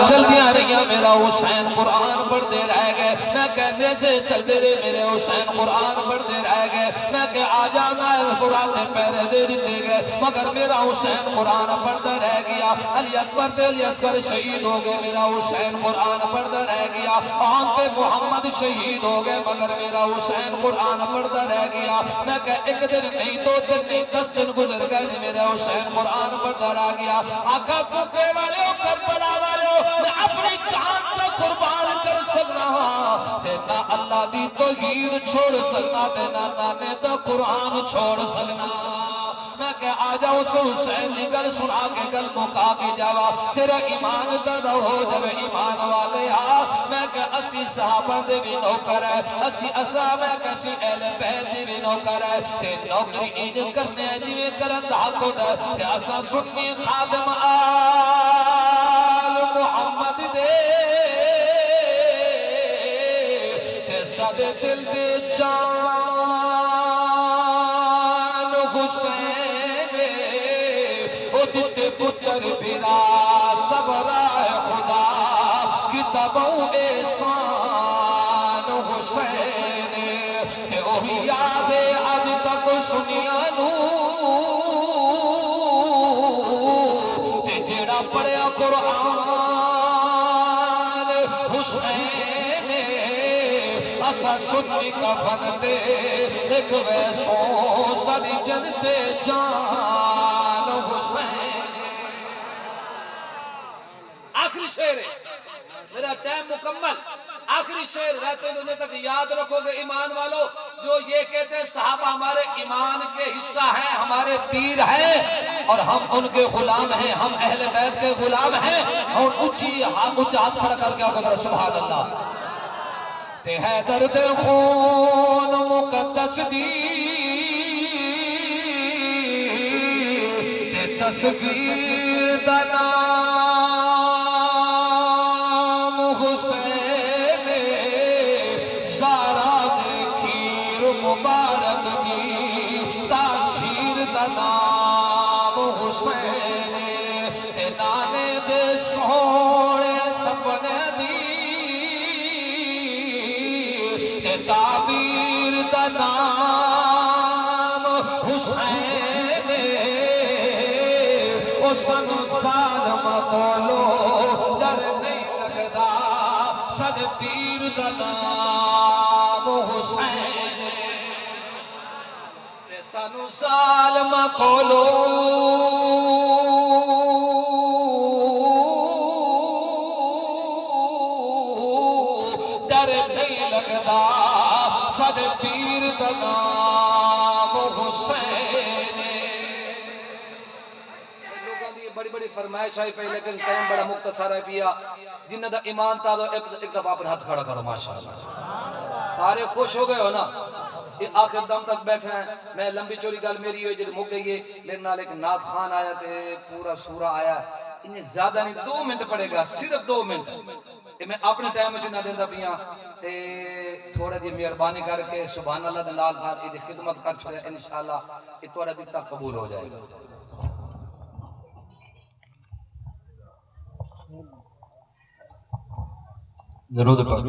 چلدیاں رہیاں میرا حسین قرآن پڑھتے رہ گئے میں کہنے سے چلتے رہے میرے حسین قرآن پڑھتے رہ گئے میں کہ آجا میں قرآن نے پیرے دے دیتے گئے مگر میرا حسین قرآن پڑھتا رہ گیا علی اکبر تے علی اصغر شہید ہو گئے میرا حسین قرآن پڑھتا رہ گیا آن پہ محمد شہید ہو گئے مگر میرا حسین قرآن پڑھتا رہ گیا میں کہ ایک دن نہیں دو دن نہیں 10 دن گزر گئے میرا حسین قرآن پڑھتا رہ گیا آقا کوفے والے کربلا والے میں اپنی جان کو قربان کر سکنا تے نہ اللہ دی توحید چھوڑ سکنا تے نہ نانے دا قرآن چھوڑ سکنا میں کہ آجا اس حسین نے گل سنا کے گل مکا کے جاوا تیرا ایمان دادا ہو جب ایمان والے میں کہ اسی صحابہ دے بھی نوکر ہے اسی اصحاب ہے کہ اسی اہل بیت دے بھی نوکر ہے تے نوکری ایج کرنے جی میں کرن دا کو دا تے اسا سنی خادم محمد دے تے سادے دل دے جان حسین او دیتے پتر بیرا صبرائے خدا کتابوں احسان حسین تے اوہی یادے آج تک سنیا نو تے جیڑا پڑھیا قرآن حسین اسا سنی کفن تے ایک ویسوں ساری جنتے جان حسین آخری شعر ہے میرا ٹائم مکمل آخری شعر رہتے دنیا تک یاد رکھو گے ایمان والو جو یہ کہتے ہیں صحابہ ہمارے ایمان کے حصہ ہیں ہمارے پیر ہیں اور ہم ان کے غلام ہیں ہم اہل بیت کے غلام ہیں اور اونچی ہاتھ کھڑا کر کے اگر سبحان اللہ تے ہے درد خون مقدس دی تے تصویر دا نام حسین زارا دے کھیر مبارک دی تاشیر دا نام حسین تے نانے دے سوڑے سپنے دی تعبیر دا نام حسین او سنو ظالم کولو ڈر نہیں لگدا سن تیر دا نام حسین سنو ظالم کولو ڈر نہیں لگدا سد پیر دا نام حسین لوگوں دی بڑی بڑی فرمائش آئی پہی لیکن ٹائم بڑا مختصر ہے پیا جنہ دا ایمان تا دو ایک دفعہ اپنے ہاتھ کھڑا کرو ماشاءاللہ سارے خوش ہو گئے ہو نا آخر دم تک بیٹھے ہیں میں لمبی چوری گل میری ہوئی جب مک گئی ہے لیکن نال ایک نعت خان آیا تھے پورا سورہ آیا انہیں زیادہ نہیں 2 منٹ پڑے گا صرف 2 منٹ میں اپنے ٹائم میں جنہ دیندہ پیاں تے تھوڑا جی مہربانی کر کے سبحان اللہ دے نال بھار ایدی خدمت کر چھوڑے انشاءاللہ یہ تھوڑا دیتا قبول ہو جائے گا درود پاک